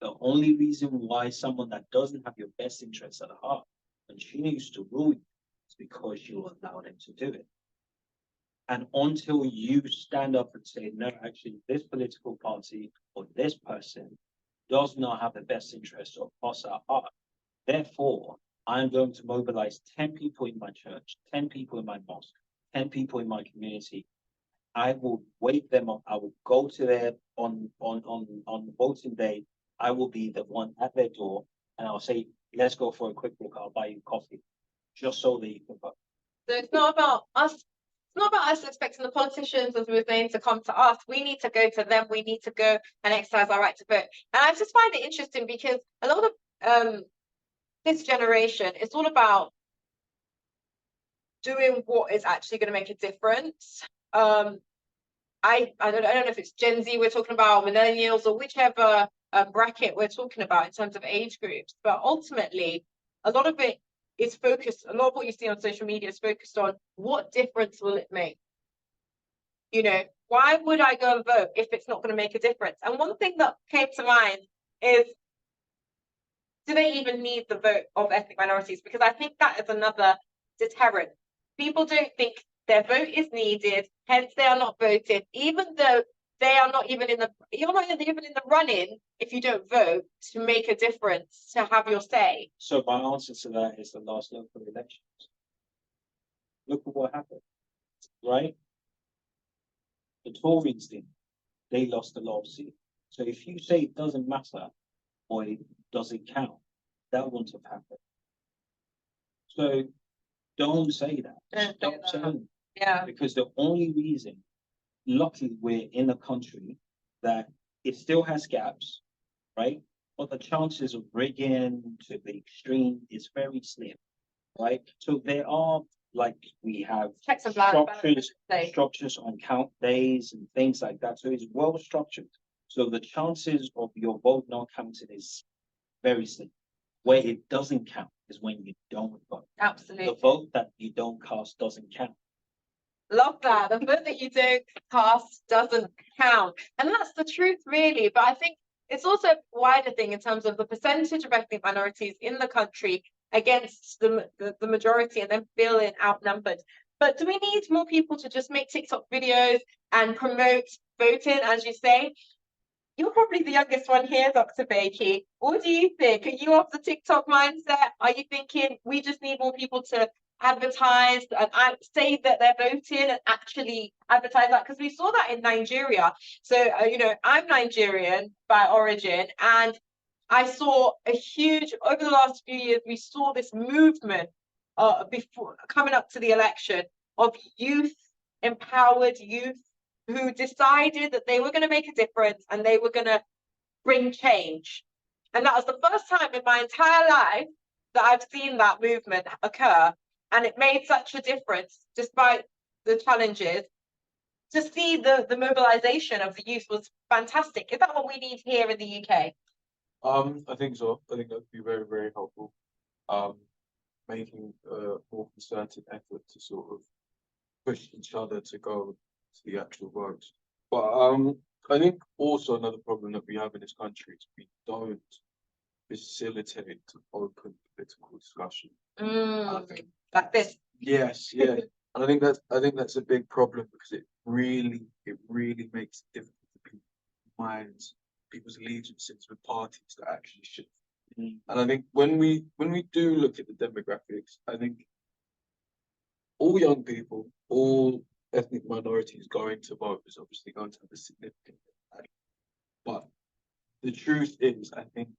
The only reason why someone that doesn't have your best interests at heart continues to rule you is because you allow them to do it. And until you stand up and say, no, actually, this political party or this person does not have the best interests of us at heart. Therefore, I'm going to mobilize 10 people in my church, 10 people in my mosque, 10 people in my community. I will wake them up. I will go to their on voting day. I will be the one at their door, and I'll say, "Let's go for a quick walk. I'll buy you coffee, just so that you can vote."
So it's not about us. It's not about us expecting the politicians, as we were saying, to come to us. We need to go to them. We need to go and exercise our right to vote. And I just find it interesting because a lot of this generation, it's all about doing what is actually going to make a difference. I don't know if it's Gen Z we're talking about, millennials, or whichever bracket we're talking about in terms of age groups. But ultimately, a lot of it is focused, a lot of what you see on social media is focused on what difference will it make? You know, why would I go and vote if it's not going to make a difference? And one thing that came to mind is, do they even need the vote of ethnic minorities? Because I think that is another deterrent. People don't think their vote is needed, hence they are not voted, even though they are not even you're not even in the running if you don't vote to make a difference, to have your say.
So my answer to that is the last local elections. Look at what happened, right? The Tories did. They lost a lot of seats. So if you say it doesn't matter or it doesn't count, that wouldn't have happened. So don't say that. Don't say that.
Yeah.
Because the only reason, luckily, we're in a country that it still has gaps, right? But the chances of rigging to the extreme is very slim, right? So there are, like, we have
Checks and balances.
structures on count days and things like that. So it's well structured. So the chances of your vote not counting is very slim. Where it doesn't count is when you don't vote.
Absolutely.
The vote that you don't cast doesn't count.
Love that. The vote that you don't cast doesn't count. And that's the truth, really. But I think it's also a wider thing in terms of the percentage of ethnic minorities in the country against the majority and then feeling outnumbered. But do we need more people to just make TikTok videos and promote voting, as you say? You're probably the youngest one here, Dr. Bakey. What do you think? Are you of the TikTok mindset? Are you thinking we just need more people to advertise and say that they're voting and actually advertise that? Because we saw that in Nigeria. So, you know, I'm Nigerian by origin, and I saw a huge, over the last few years, we saw this movement before coming up to the election of youth, empowered youth, who decided that they were going to make a difference and they were going to bring change. And that was the first time in my entire life that I've seen that movement occur. And it made such a difference, despite the challenges. To see the mobilization of the youth was fantastic. Is that what we need here in the UK?
I think so. I think that would be very, very helpful. Making a more concerted effort to sort of push each other to go to the actual votes. But I think also another problem that we have in this country is we don't facilitate open political discussion. I think,
Like this.
yes, yeah. And I think that's a big problem because it really makes it difficult for people's minds, people's allegiances with parties to actually shift. And I think when we do look at the demographics, I think all young people, all ethnic minorities going to vote is obviously going to have a significant impact. But the truth is, I think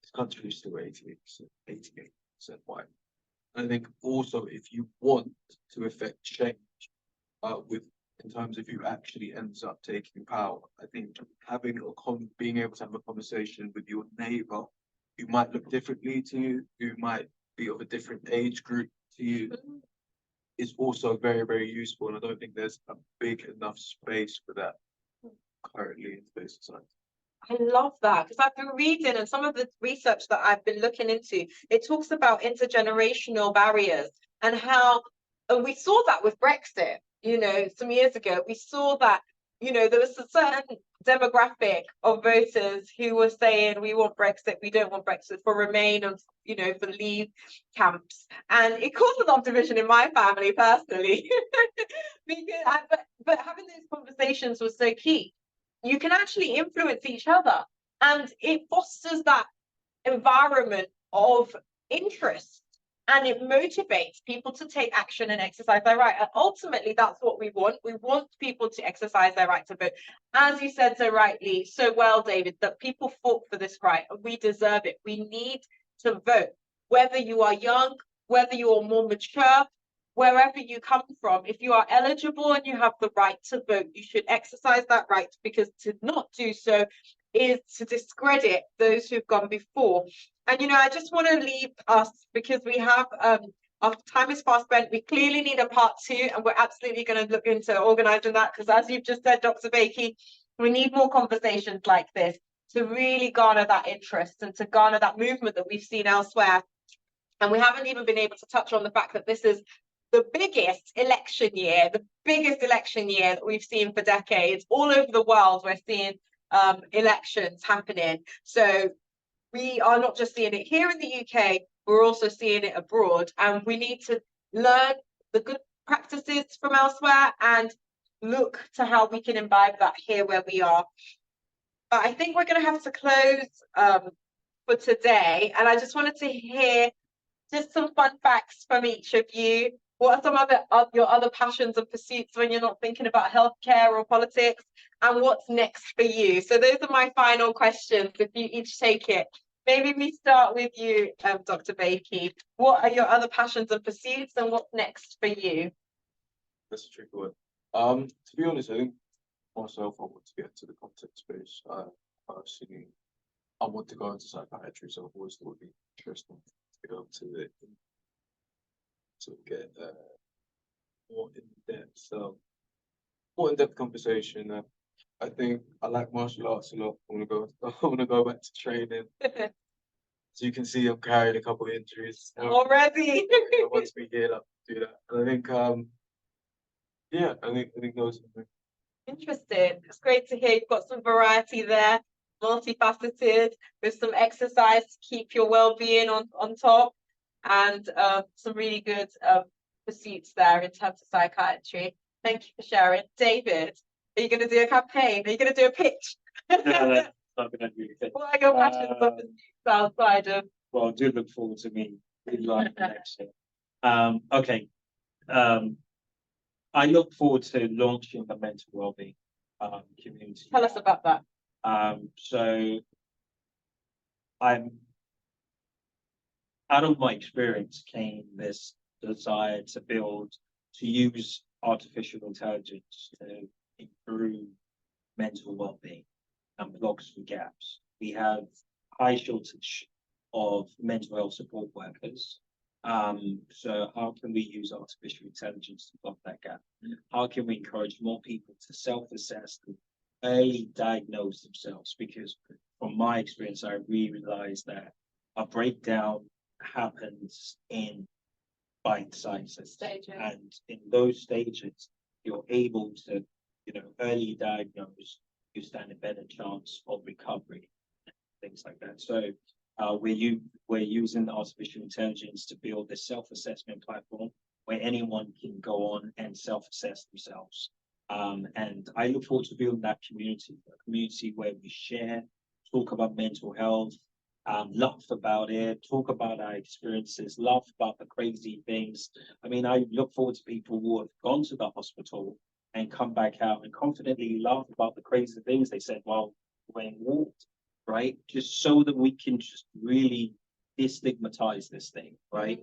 this country is still 88% white. And I think also if you want to effect change with in terms of who actually ends up taking power. I think having being able to have a conversation with your neighbor who might look differently to you, who might be of a different age group to you, is also very, very useful. And I don't think there's a big enough space for that currently in today's society.
I love that because I've been reading, and some of the research that I've been looking into, it talks about intergenerational barriers and how, and we saw that with Brexit, you know, some years ago. We saw that, you know, there was a certain demographic of voters who were saying, we want Brexit, we don't want Brexit, for Remain and, you know, for Leave camps. And it caused a lot of division in my family personally. But having those conversations was so key. You can actually influence each other, and it fosters that environment of interest, and it motivates people to take action and exercise their right. And ultimately, that's what we want. We want people to exercise their right to vote. As you said so rightly, so well, David, that people fought for this right, and we deserve it. We need to vote, whether you are young, whether you are more mature, wherever you come from. If you are eligible and you have the right to vote, you should exercise that right, because to not do so is to discredit those who've gone before. And, you know, I just want to leave us, because we have, our time is fast spent. We clearly need a part 2, and we're absolutely going to look into organising that, because as you've just said, Dr. Bakey, we need more conversations like this to really garner that interest and to garner that movement that we've seen elsewhere. And we haven't even been able to touch on the fact that this is the biggest election year that we've seen for decades. All over the world, we're seeing elections happening. So we are not just seeing it here in the UK, we're also seeing it abroad. And we need to learn the good practices from elsewhere and look to how we can imbibe that here where we are. But I think we're going to have to close for today. And I just wanted to hear just some fun facts from each of you. What are some of your other passions and pursuits when you're not thinking about healthcare or politics? And what's next for you? So those are my final questions, if you each take it. Maybe we start with you, Dr. Bakey. What are your other passions and pursuits, and what's next for you?
That's a tricky one. To be honest, I think myself, I want to get into the content space. Personally, I want to go into psychiatry, so I've always thought it'd be interesting to go to it, to get more in depth conversation. I think I like martial arts a lot. I want to go back to training. So you can see I'm carrying a couple of injuries
Already.
Once we gear up to do that. And I think yeah, I think those are the
Interesting. It's great to hear you've got some variety there, multifaceted, with some exercise to keep your well-being on top, and some really good pursuits there in terms of psychiatry. Thank you for sharing. David, are you going to do a campaign? Are you going to do a pitch?
No, not going to do anything.
What are your passions and pursuits outside of?
Well, I do look forward to me in life next year. Okay. I look forward to launching the mental wellbeing community.
Tell us about that.
So I'm out of my experience came this desire to use artificial intelligence to improve mental well-being and plug some gaps. We have high shortage of mental health support workers. So how can we use artificial intelligence to plug that gap? How can we encourage more people to self-assess and early diagnose themselves? Because from my experience, I realized that a breakdown happens in bite sizes stages. And in those stages, you're able to, early diagnose, you stand a better chance of recovery, things like that. So we're using artificial intelligence to build a self-assessment platform where anyone can go on and self-assess themselves. And I look forward to building that community, a community where we share, talk about mental health, laugh about it, talk about our experiences, laugh about the crazy things. I mean, I look forward to people who have gone to the hospital and come back out and confidently laugh about the crazy things they said while wearing walked, right? Just so that we can just really destigmatize this thing, right?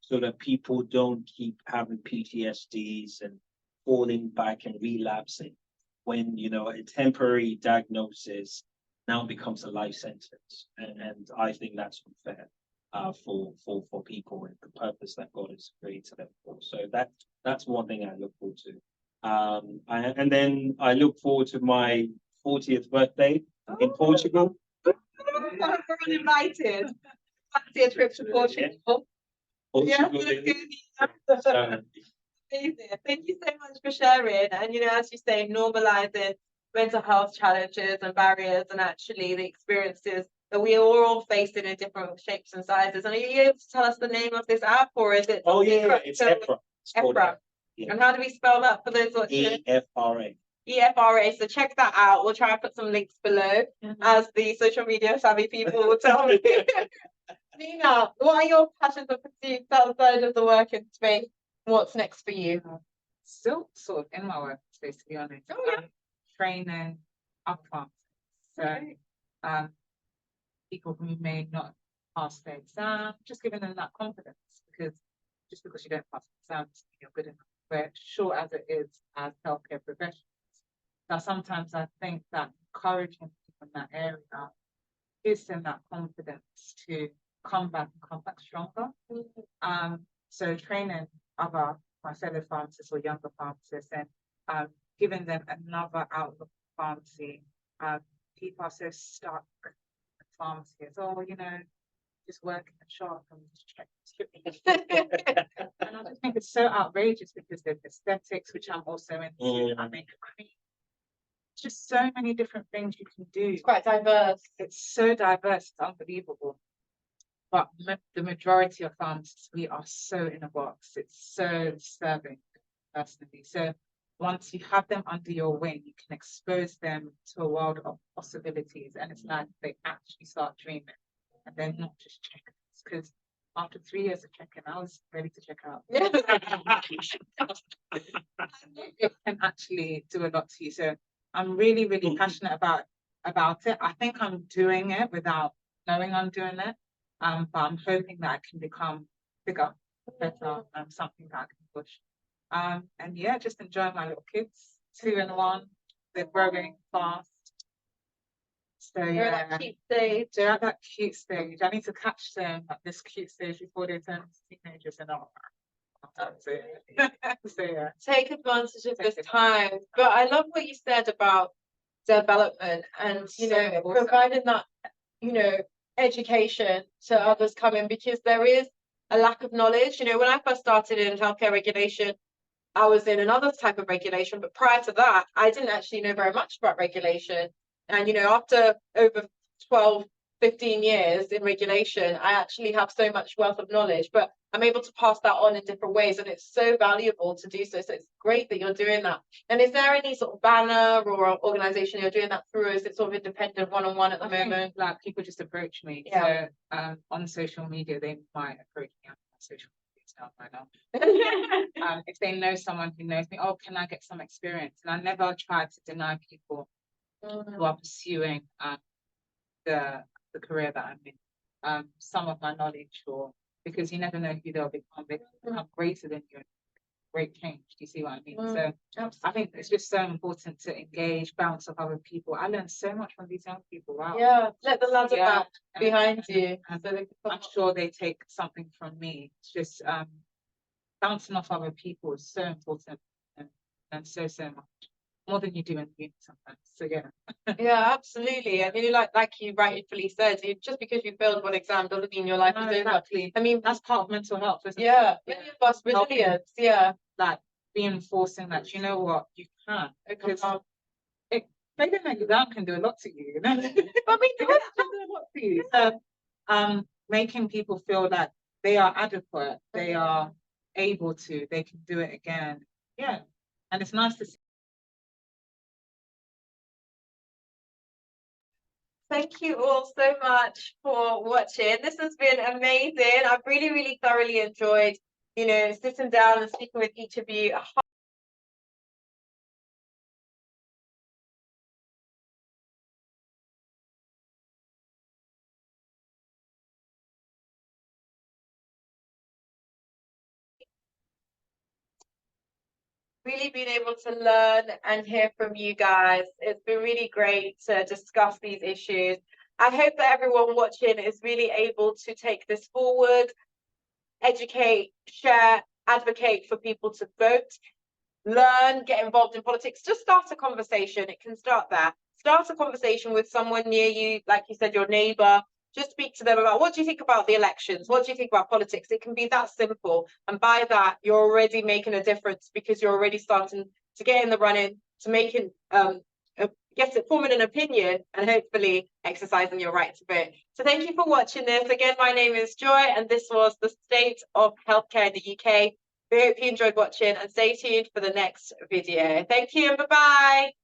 So that people don't keep having PTSDs and falling back and relapsing when, you know, a temporary diagnosis now becomes a life sentence. And I think that's unfair for people and the purpose that God has created them for. So that's one thing I look forward to. And then I look forward to my 40th birthday in Portugal.
Everyone invited. Fancy a trip to Portugal. Yeah,
So,
amazing. Thank you so much for sharing. And you know, as you say, normalizing mental health challenges and barriers, and actually the experiences that we are all facing in different shapes and sizes. And are you able to tell us the name of this app, or is it?
oh yeah, it's EFRA. It's called
EFRA.
Yeah.
And how do we spell that for those watching?
EFRA.
EFRA. So check that out. We'll try and put some links below, as the social media savvy people will tell me. Nina, what are your passions or pursuits outside of the working space? What's next for you?
Still sort of in my workspace, to be honest.
Oh, yeah.
Training up front. So
Okay.
people who may not pass their exam, just giving them that confidence, because just because you don't pass the exam doesn't mean you're good enough. But short as it is as healthcare professionals. Now sometimes I think that encouraging people in that area gives them that confidence to come back stronger. So training other my fellow pharmacists or younger pharmacists and giving them another outlook on pharmacy. People are so stuck in pharmacy as, oh, you know, just work in the shop and just check. And I just think it's so outrageous because there's aesthetics, which I'm also into. I make cream. Just so many different things you can do.
It's quite diverse.
It's so diverse, it's unbelievable. But the majority of pharmacists, we are so in a box. It's so serving personally. So once you have them under your wing, you can expose them to a world of possibilities. And it's like they actually start dreaming and they're not just checkers. Because after 3 years of checking, I was ready to check out. It can actually do a lot to you. So I'm really, really passionate about it. I think I'm doing it without knowing I'm doing it. But I'm hoping that I can become bigger, better, something that I can push. And yeah, just enjoying my little kids, 2 and 1. They're growing fast. So
They're
yeah,
at that cute stage.
they're at that cute stage. I need to catch them at this cute stage before they turn teenagers and all. So yeah.
Take advantage of this time. But I love what you said about development and, you know,
So awesome.
providing that, you know, education to others coming, because there is a lack of knowledge. You know, when I first started in healthcare regulation, I was in another type of regulation, but prior to that, I didn't actually know very much about regulation. And, you know, after over 12, 15 years in regulation, I actually have so much wealth of knowledge, but I'm able to pass that on in different ways. And it's so valuable to do so. So it's great that you're doing that. And is there any sort of banner or organization you're doing that through? Or is it sort of independent one-on-one at the moment?
Like people just approach me.
Yeah.
So on social media, they might approach me on social media stuff right now. If they know someone who knows me, oh, can I get some experience? And I never try to deny people who are pursuing the career that I'm in, some of my knowledge, or because you never know who they'll become. They become greater than you. Great change. Do you see what I mean? So I think it's just so important to engage, bounce off other people. I learned so much from these young people. Wow.
Yeah, let the ladder back behind you.
And
So they
I'm sure they take something from me. It's just bouncing off other people is so important and so much more than you do in the uni sometimes. So yeah.
Yeah, absolutely. And you know, like you rightfully said, just because you failed one exam doesn't mean your life is over.
Exactly.
I mean,
That's part of mental health, isn't it?
yeah, many of us resilience. Yeah,
Like reinforcing that, you know what, you can. Because failing an exam can do a lot to you, you know. I mean, it can do a lot to you. So making people feel that they are adequate, they are able to, they can do it again. Yeah. And it's nice to see.
Thank you all so much for watching. This has been amazing. I've really, really thoroughly enjoyed, you know, sitting down and speaking with each of you. really been able to learn and hear from you guys. It's been really great to discuss these issues. I hope that everyone watching is really able to take this forward, educate, share, advocate for people to vote, learn, get involved in politics. Just start a conversation. It can start there. Start a conversation with someone near you, like you said, your neighbor. Just speak to them about, what do you think about the elections? What do you think about politics? It can be that simple. And by that, you're already making a difference, because you're already starting to get in the running, to making, forming an opinion, and hopefully exercising your right to vote. So thank you for watching this. Again, my name is Joy, and this was the state of healthcare in the UK. We hope you enjoyed watching, and stay tuned for the next video. Thank you, and bye-bye.